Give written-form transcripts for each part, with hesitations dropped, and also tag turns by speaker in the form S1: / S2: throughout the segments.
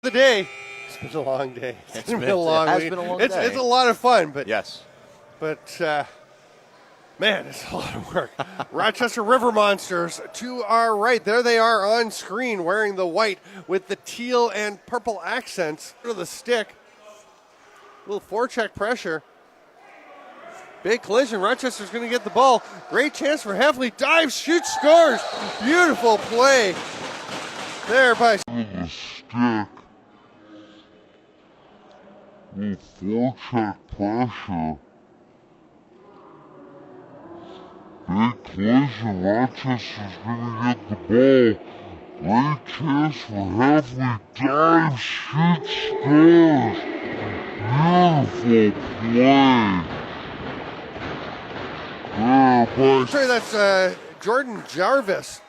S1: The day. It's been a long day. It's been a long week. It's a lot of fun, but
S2: yes.
S1: But man, it's a lot of work. Rochester River Monsters to our right. There they are on screen wearing the white with the teal and purple accents to the stick. A little forecheck pressure. Big collision. Rochester's going to get the ball. Great chance for Heffley. Dives, shoots, scores. Beautiful play there by
S3: the stick. Little forecheck pressure. Big collision. Rochester's gonna get the ball. Great chance for Heffley. Dives, shoots, scores. Beautiful play.
S1: Sorry, that's Jordan Jarvis,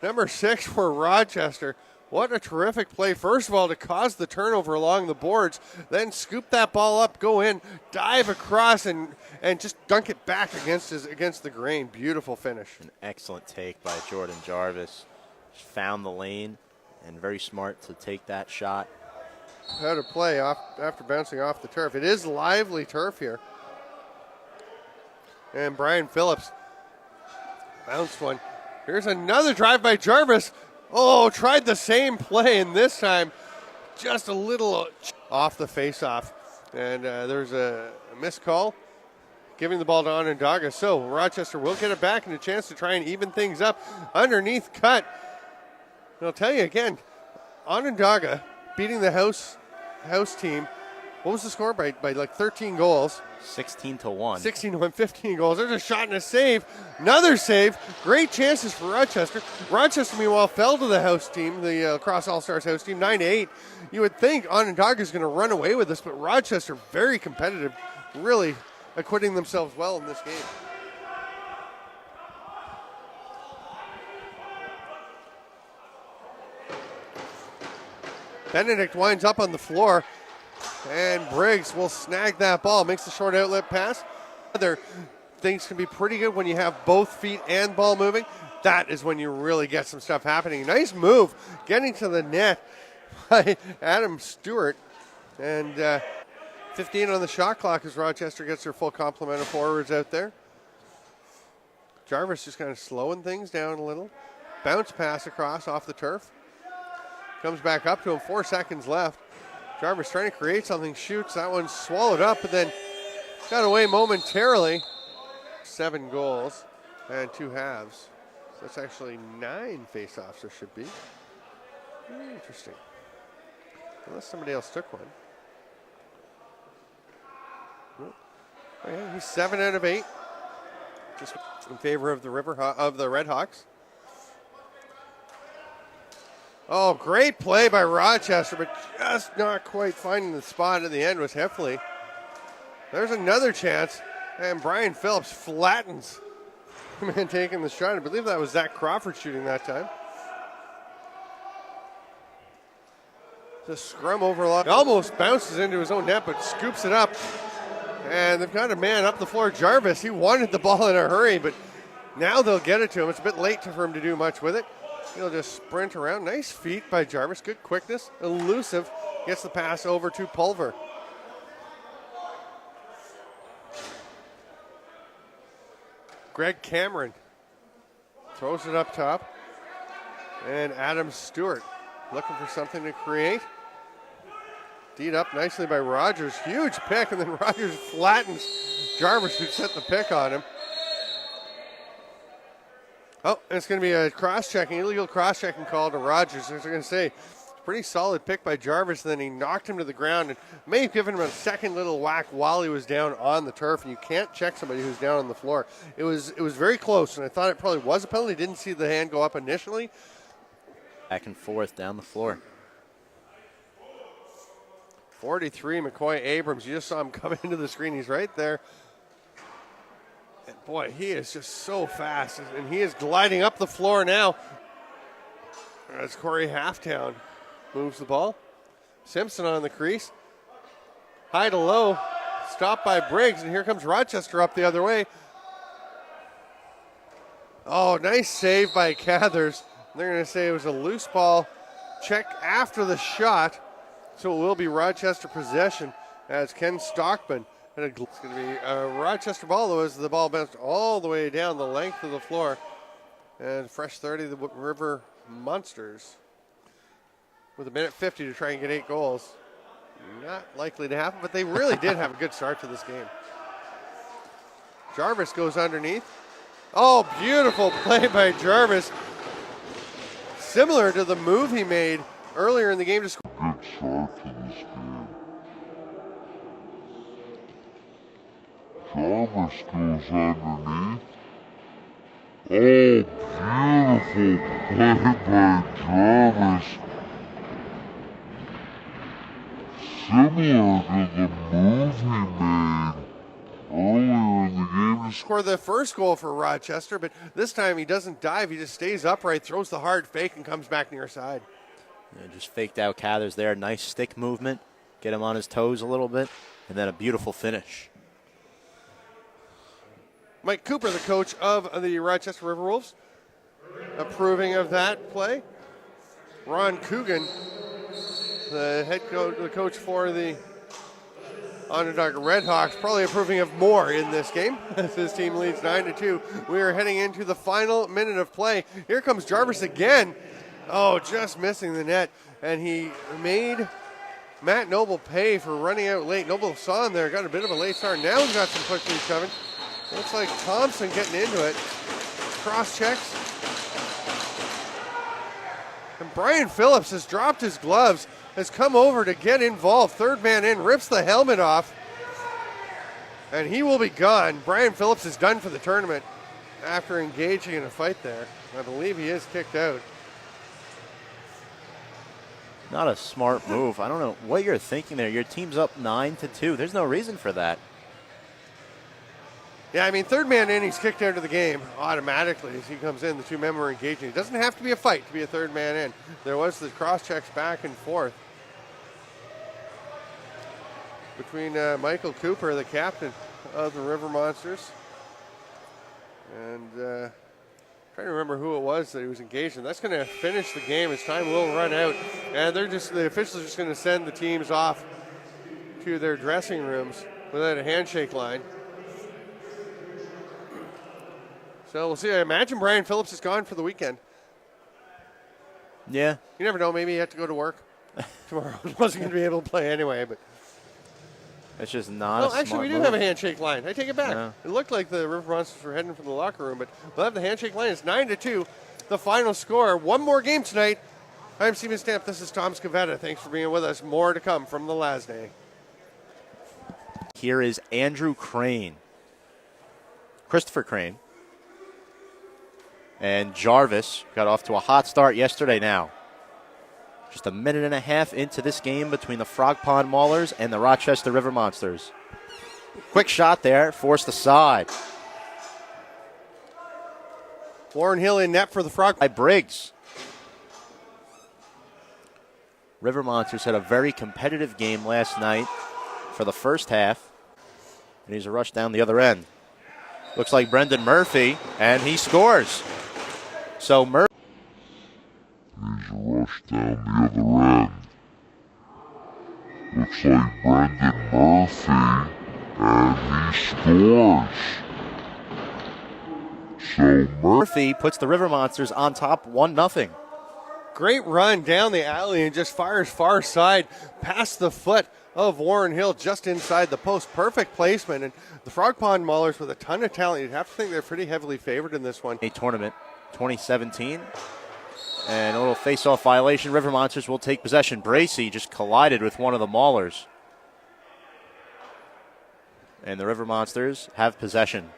S1: number 6 for Rochester. What a terrific play. First of all, to cause the turnover along the boards, then scoop that ball up, go in, dive across, and just dunk it back against the grain. Beautiful finish.
S2: An excellent take by Jordan Jarvis. Just found the lane and very smart to take that shot.
S1: How to play after bouncing off the turf. It is lively turf here. And Brian Phillips bounced one. Here's another drive by Jarvis. Oh, tried the same play, and this time just a little off the face-off. And there's a missed call, giving the ball to Onondaga. So Rochester will get it back and a chance to try and even things up. Underneath cut. And I'll tell you again, Onondaga beating the house team. What was the score? By like 13 goals.
S2: 16-1.
S1: 16-1, 15 goals. There's a shot and a save. Another save. Great chances for Rochester. Rochester, meanwhile, fell to the house team, the Lacrosse All-Stars house team, 9-8. You would think Onondaga is going to run away with this, but Rochester, very competitive, really acquitting themselves well in this game. Benedict winds up on the floor. And Briggs will snag that ball, makes the short outlet pass. Other things can be pretty good when you have both feet and ball moving. That is when you really get some stuff happening. Nice move, getting to the net by Adam Stewart. And 15 on the shot clock as Rochester gets their full complement of forwards out there. Jarvis just kind of slowing things down a little. Bounce pass across off the turf. Comes back up to him, 4 seconds left. Jarvis trying to create something, shoots. That one's swallowed up, but then got away momentarily. 7 goals and 2 halves. So that's actually 9 face-offs there should be. Interesting. Unless somebody else took one. Oh, yeah, he's 7 out of 8. Just in favor of the Red Hawks. Oh, great play by Rochester, but just not quite finding the spot at the end was Heffley. There's another chance, and Brian Phillips flattens the man taking the shot. I believe that was Zach Crawford shooting that time. The scrum overload. Almost bounces into his own net, but scoops it up. And they've got a man up the floor, Jarvis. He wanted the ball in a hurry, but now they'll get it to him. It's a bit late for him to do much with it. He'll just sprint around. Nice feet by Jarvis. Good quickness. Elusive. Gets the pass over to Pulver. Greg Cameron throws it up top. And Adam Stewart looking for something to create. Deed up nicely by Rogers. Huge pick, and then Rogers flattens Jarvis, who set the pick on him. Oh, and it's going to be a cross-checking, illegal cross-checking call to Rogers. I was going to say, pretty solid pick by Jarvis, and then he knocked him to the ground and may have given him a second little whack while he was down on the turf, and you can't check somebody who's down on the floor. It was very close, and I thought it probably was a penalty. Didn't see the hand go up initially.
S2: Back and forth down the floor.
S1: 43, McCoy Abrams. You just saw him come into the screen. He's right there. And boy, he is just so fast, and he is gliding up the floor now as Corey Halftown moves the ball. Simpson on the crease. High to low. Stopped by Briggs, and here comes Rochester up the other way. Oh, nice save by Cathers. They're going to say it was a loose ball check after the shot, so it will be Rochester possession as Ken Stockman. And it's going to be a Rochester ball, though, as the ball bounced all the way down the length of the floor. And fresh 30, the River Monsters with 1:50 to try and get 8 goals. Not likely to happen, but they really did have a good start to this game. Jarvis goes underneath. Oh, beautiful play by Jarvis. Similar to the move he made earlier in the game to score.
S3: Good start to this game. Jarvis goes underneath. Oh, beautiful play by Jarvis. Similar to the move he made earlier in the game to
S1: Score the first goal for Rochester, but this time he doesn't dive. He just stays upright, throws the hard fake, and comes back near side.
S2: Yeah, just faked out Cathers there. Nice stick movement. Get him on his toes a little bit. And then a beautiful finish.
S1: Mike Cooper, the coach of the Rochester River Wolves, approving of that play. Ron Coogan, the head coach, the coach for the Onondaga Redhawks, probably approving of more in this game as his team leads 9-2. We are heading into the final minute of play. Here comes Jarvis again. Oh, just missing the net. And he made Matt Noble pay for running out late. Noble saw him there, got a bit of a late start. Now he's got some push through coming. Looks like Thompson getting into it. Cross checks. And Brian Phillips has dropped his gloves, has come over to get involved. Third man in, rips the helmet off. And he will be gone. Brian Phillips is done for the tournament after engaging in a fight there. I believe he is kicked out.
S2: Not a smart move. I don't know what you're thinking there. Your team's up 9-2. There's no reason for that.
S1: Yeah, I mean, third man in, he's kicked out of the game automatically as he comes in. The two men were engaging. It doesn't have to be a fight to be a third man in. There was the cross checks back and forth between Michael Cooper, the captain of the River Monsters, and trying to remember who it was that he was engaged in. That's going to finish the game as time will run out, and the officials are just going to send the teams off to their dressing rooms without a handshake line. So we'll see. I imagine Brian Phillips is gone for the weekend.
S2: Yeah.
S1: You never know. Maybe he had to go to work tomorrow. He wasn't going to be able to play anyway. But
S2: It's just not a smart
S1: actually, we did
S2: move.
S1: have a handshake line. I take it back.
S2: Yeah.
S1: It looked like the River Monsters were heading for the locker room, but we'll have the handshake line. It's 9-2, the final score. One more game tonight. I'm Steven Stamp. This is Tom Scavetta. Thanks for being with us. More to come from the LASNAI.
S2: Here is Andrew Crane. Christopher Crane. And Jarvis got off to a hot start yesterday now. Just a minute and a half into this game between the Frog Pond Maulers and the Rochester River Monsters. Quick shot there, forced aside.
S1: Warren Hill in net for the Frog.
S2: By Briggs. River Monsters had a very competitive game last night for the first half. And he's a rush down the other end. Looks like Brendan Murphy, and he scores. So Murphy.
S3: He's a rush down the other end. Looks like Brendan Murphy, and he scores. So
S2: Murphy puts the River Monsters on top 1-0.
S1: Great run down the alley and just fires far side past the foot of Warren Hill just inside the post. Perfect placement. And the Frog Pond Maulers with a ton of talent. You'd have to think they're pretty heavily favored in this one.
S2: A tournament, 2017. And a little face-off violation. River Monsters will take possession. Bracey just collided with one of the Maulers. And the River Monsters have possession.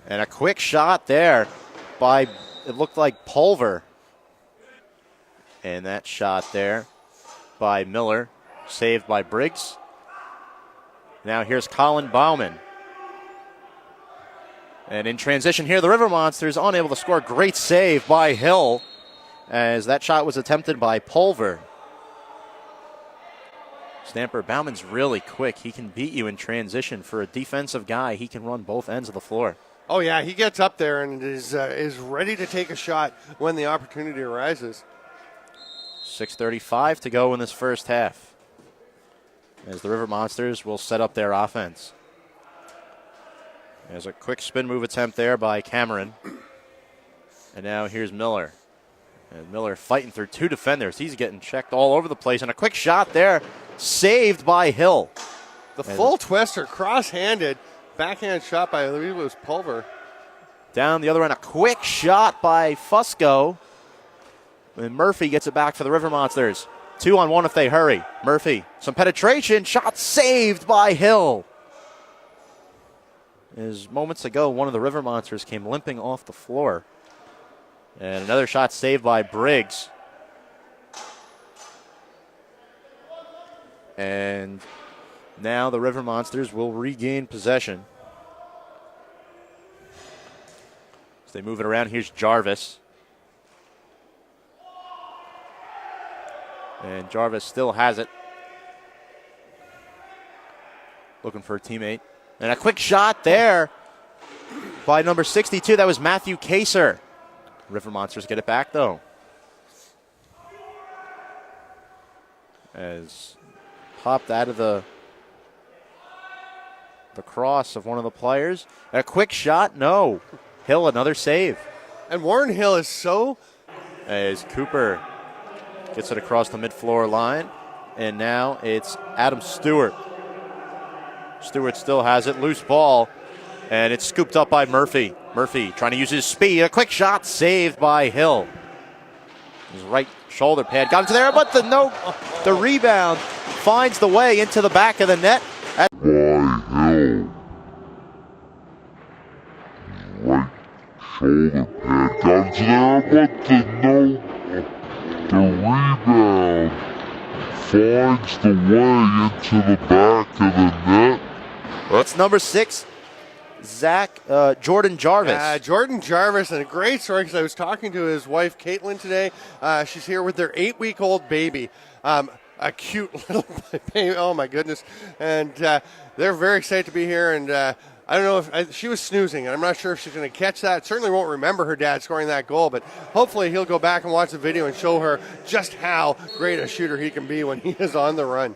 S2: And a quick shot there by, it looked like Pulver. And that shot there by Miller, saved by Briggs. Now here's Colin Bauman. And in transition here, the River Monsters unable to score. Great save by Hill as that shot was attempted by Pulver. Stamper, Bauman's really quick. He can beat you in transition. For a defensive guy, he can run both ends of the floor.
S1: Oh, yeah, he gets up there and is ready to take a shot when the opportunity arises.
S2: 6:35 to go in this first half, as the River Monsters will set up their offense. There's a quick spin move attempt there by Cameron. And now here's Miller. And Miller fighting through two defenders. He's getting checked all over the place. And a quick shot there, saved by Hill.
S1: The full twister, cross-handed, backhand shot by, I believe it was Pulver.
S2: Down the other end, a quick shot by Fusco. And Murphy gets it back for the River Monsters. 2-on-1 if they hurry. Murphy, some penetration, shot saved by Hill. As moments ago, one of the River Monsters came limping off the floor. And another shot saved by Briggs. And now the River Monsters will regain possession. As they move it around, here's Jarvis. And Jarvis still has it. Looking for a teammate. And a quick shot there by number 62. That was Matthew Kaser. River Monsters get it back, though. As popped out of the cross of one of the players. And a quick shot, no. Hill, another save.
S1: And Warren Hill is so...
S2: As Cooper gets it across the mid-floor line. And now it's Adam Stewart. Stewart still has it. Loose ball. And it's scooped up by Murphy. Murphy trying to use his speed. A quick shot saved by Hill. His right shoulder pad got into there, but the rebound finds the way into the back of the net.
S3: By Hill. His right shoulder pad got into there, but the rebound finds the way into the back of the net.
S2: It's number 6, Jordan Jarvis.
S1: Jordan Jarvis, and a great story because I was talking to his wife, Caitlin, today. She's here with their 8-week-old baby. A cute little baby. Oh, my goodness. And they're very excited to be here. And I don't know if she was snoozing, and I'm not sure if she's going to catch that. Certainly won't remember her dad scoring that goal, but hopefully he'll go back and watch the video and show her just how great a shooter he can be when he is on the run.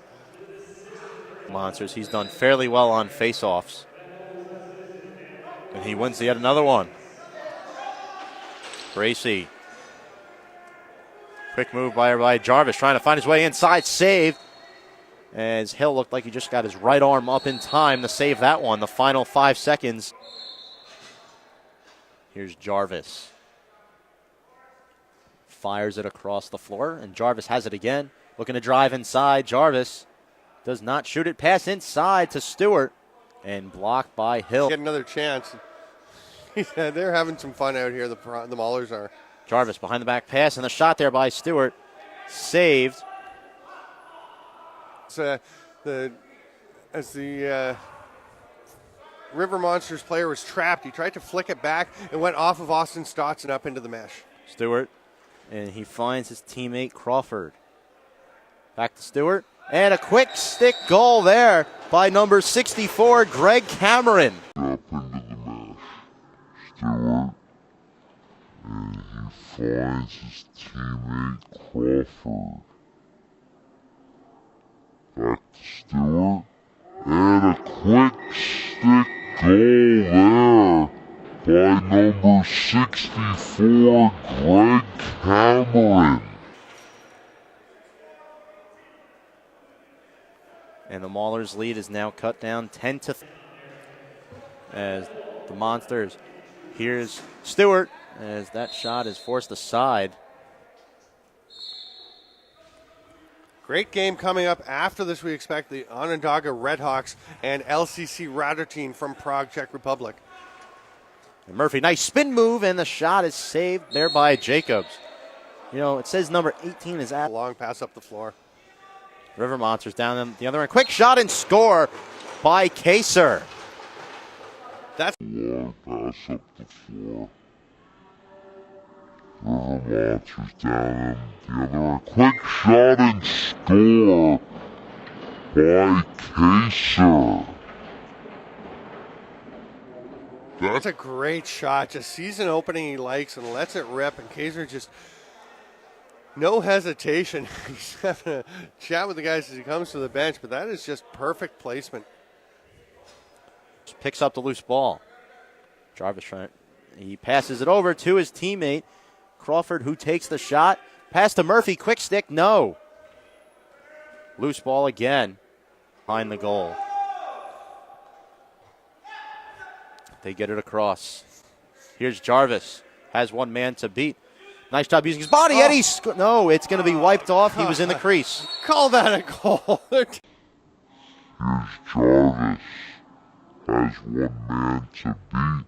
S2: Monsters, he's done fairly well on face-offs. And he wins yet another one. Bracy. Quick move by Jarvis, trying to find his way inside. Save. As Hill looked like he just got his right arm up in time to save that one. The final 5 seconds. Here's Jarvis. Fires it across the floor, and Jarvis has it again. Looking to drive inside. Jarvis does not shoot it. Pass inside to Stewart. And blocked by Hill.
S1: Get another chance. They're having some fun out here, the Maulers are.
S2: Jarvis behind the back pass, and the shot there by Stewart. Saved.
S1: As the River Monsters player was trapped, he tried to flick it back and went off of Austin Stotts and up into the mesh.
S2: Stewart, and he finds his teammate Crawford. Back to Stewart. And a quick stick goal there by number 64, Greg Cameron.
S3: Up into the mesh. Stewart. And he finds his teammate Crawford. Back to Stewart. And a quick stick goal there by number 64, Greg Cameron.
S2: And the Maulers' lead is now cut down 10-3. As the Monsters, here's Stewart, as that shot is forced aside.
S1: Great game coming up after this. We expect the Onondaga Redhawks and LCC Radotin from Prague, Czech Republic.
S2: And Murphy, nice spin move, and the shot is saved there by Jacobs. You know, it says number 18 is at.
S1: Long pass up the floor.
S2: River Monsters down them the other end. Quick shot and score by Kaser.
S1: That's
S3: Long pass up the floor. River Monsters down the other end. Quick shot and score by Kaser.
S1: That's a great shot. Just sees an opening he likes and lets it rip. And Kaiser just no hesitation. He's having a chat with the guys as he comes to the bench, but that is just perfect placement.
S2: Just picks up the loose ball. Jarvis trying. He passes it over to his teammate, Crawford, who takes the shot. Pass to Murphy. Quick stick. No. Loose ball again behind the goal. They get it across. Here's Jarvis. Has one man to beat. Nice job using his body. Eddie. No, it's going to be wiped off. He was in the crease.
S1: Call that a goal.
S3: Here's Jarvis. Has one man to beat.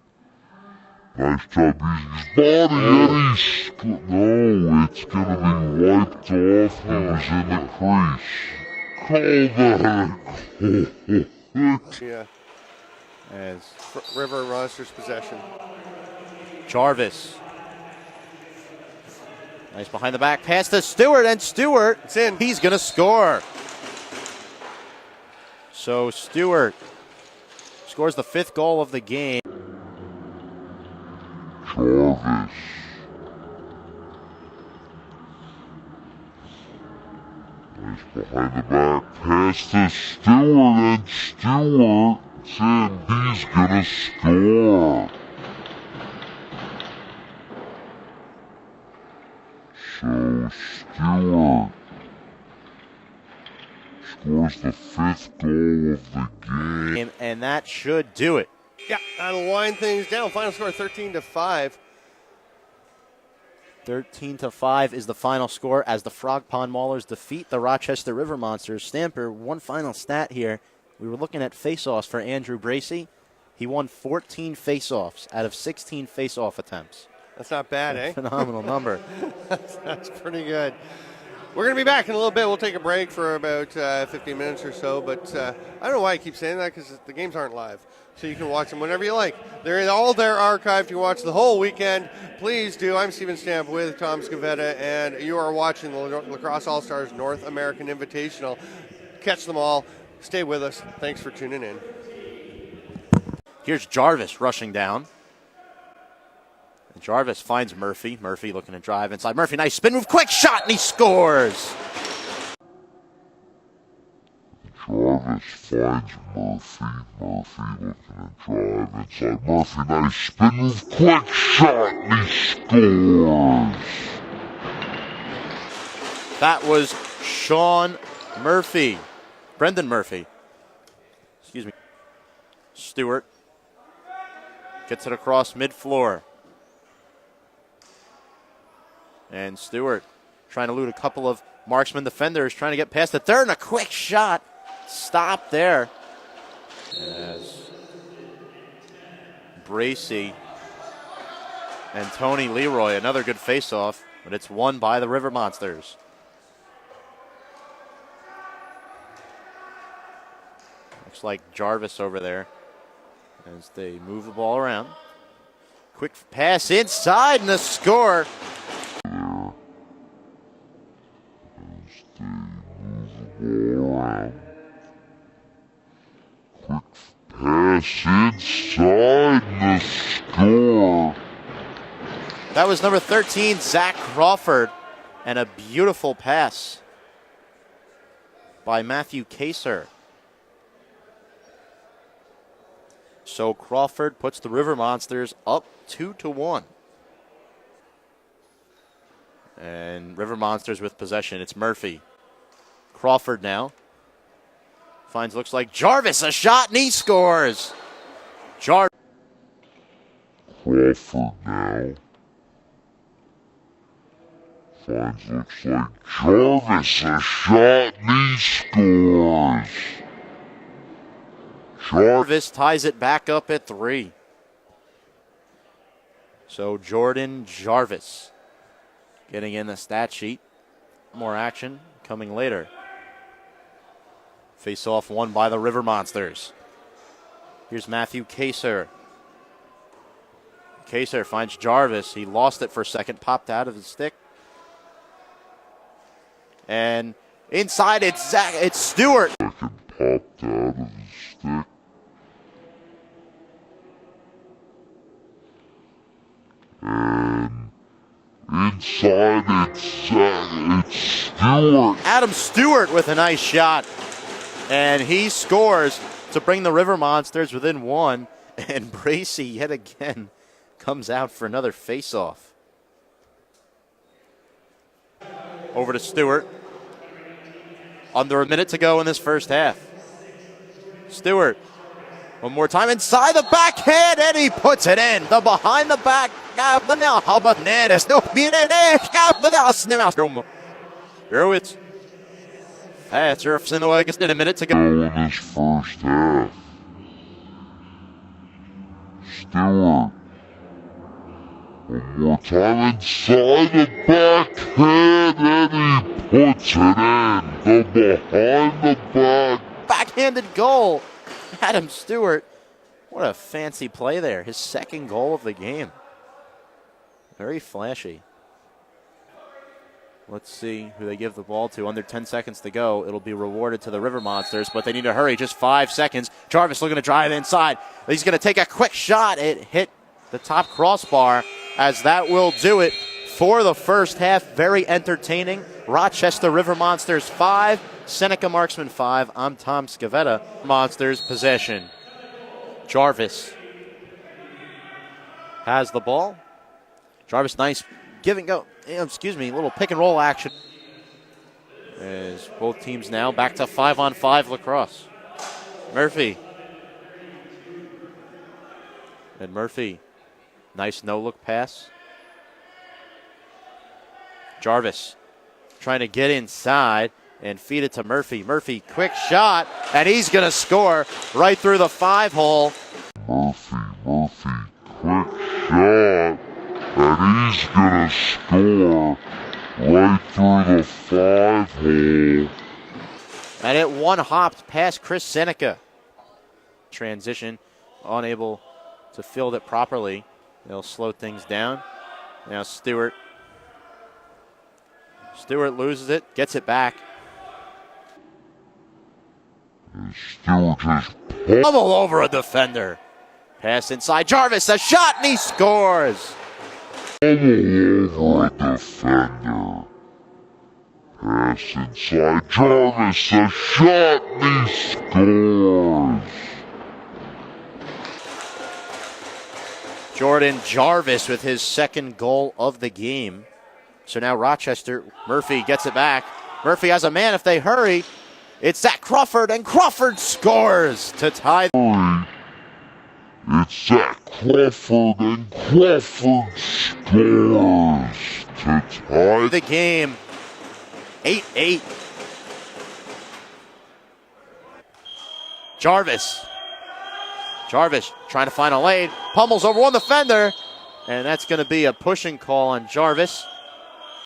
S3: Nice job using his body. Eddie. No, it's going to be wiped off. He was in the crease. Call that a goal.
S1: Yeah.
S2: As
S1: River and Rochester's possession.
S2: Jarvis. Nice behind the back pass to Stewart, and Stewart,
S1: it's in.
S2: He's going to score. So Stewart scores the 5th goal of the game.
S3: Jarvis. Nice behind the back pass to Stewart, and Stewart. And he's gonna score. So Stewart scores the 5th goal of the game.
S2: And that should do it.
S1: Yeah, that'll wind things down. Final score 13-5.
S2: 13-5 is the final score as the Frog Pond Maulers defeat the Rochester River Monsters. Stamper, one final stat here. We were looking at face-offs for Andrew Bracey. He won 14 face-offs out of 16 face-off attempts.
S1: That's not bad, eh?
S2: Phenomenal number.
S1: That's pretty good. We're going to be back in a little bit. We'll take a break for about 15 minutes or so, but I don't know why I keep saying that because the games aren't live. So you can watch them whenever you like. They're all there archived. You can watch the whole weekend. Please do. I'm Steven Stamp with Tom Scavetta, and you are watching the Lacrosse All-Stars North American Invitational. Catch them all. Stay with us. Thanks for tuning in.
S2: Here's Jarvis rushing down. And Jarvis finds Murphy. Murphy looking to drive inside. Murphy, nice spin move, quick shot, and he scores.
S3: Jarvis finds Murphy. Murphy looking to drive inside. Murphy, nice spin move, quick shot, and he scores.
S2: That was Sean Murphy. Brendan Murphy. Excuse me. Stewart gets it across mid-floor. And Stewart trying to elude a couple of marksman defenders, trying to get past the third, and a quick shot. Stop there. As Bracey and Tony Leroy, another good face-off, but it's won by the River Monsters. Looks like Jarvis over there as they move the ball around. Quick pass inside and a score.
S3: As they move the ball around. Quick pass inside and a score.
S2: That was number 13, Zach Crawford, and a beautiful pass by Matthew Kaser. So Crawford puts the River Monsters up 2-1. And River Monsters with possession. It's Murphy. Crawford now. Finds, looks like Jarvis, a shot, and he scores.
S3: Crawford now. Finds, looks like Jarvis, a shot, and he scores.
S2: Jarvis ties it back up at 3. So Jordan Jarvis getting in the stat sheet. More action coming later. Face-off won by the River Monsters. Here's Matthew Kaser. Kaser finds Jarvis. He lost it for a second, popped out of his stick. And inside it's Stewart.
S3: Second popped out of his stick. inside. It's Stewart.
S2: Adam Stewart with a nice shot. And he scores to bring the River Monsters within one. And Bracy yet again comes out for another face-off. Over to Stewart. Under a minute to go in this first half. Stewart, one more time inside the backhand, and he puts it in. The behind the back. Gerowitz. Surfs in the way, in a minute to go.
S3: In this first half. Stewart. One more time inside the backhand, and he puts it in. The behind the back.
S2: Backhanded goal. Adam Stewart. What a fancy play there. His second goal of the game. Very flashy. Let's see who they give the ball to. Under 10 seconds to go. It'll be rewarded to the River Monsters, but they need to hurry. Just 5 seconds. Jarvis looking to drive inside. He's going to take a quick shot. It hit the top crossbar, as that will do it for the first half. Very entertaining. Rochester River Monsters 5, Seneca Marksman 5. I'm Tom Scavetta. Monsters possession. Jarvis has the ball. Jarvis, nice giving go. Little pick and roll action. As both teams now back to 5-on-5 lacrosse. Murphy. And Murphy. Nice no-look pass. Jarvis trying to get inside and feed it to Murphy. Murphy, quick shot, and he's going to score right through the 5-hole.
S3: Murphy, quick shot, and he's going to score right through the 5-hole.
S2: And it one-hopped past Chris Seneca. Transition, unable to field it properly. They'll slow things down. Now Stewart. Stewart loses it, gets it back.
S3: And Stewart just
S2: Pummel over a defender. Pass inside. Jarvis, a shot, and he scores.
S3: over a defender. Pass inside. Jarvis, a shot, and he scores.
S2: Jordan Jarvis with his second goal of the game. So now Rochester, Murphy gets it back. Murphy has a man if they hurry. It's Zach Crawford, and Crawford scores to tie.
S3: It's Zach Crawford, and Crawford scores to tie
S2: the game. 8-8. Jarvis trying to find a lane. Pummels over one defender. And that's going to be a pushing call on Jarvis.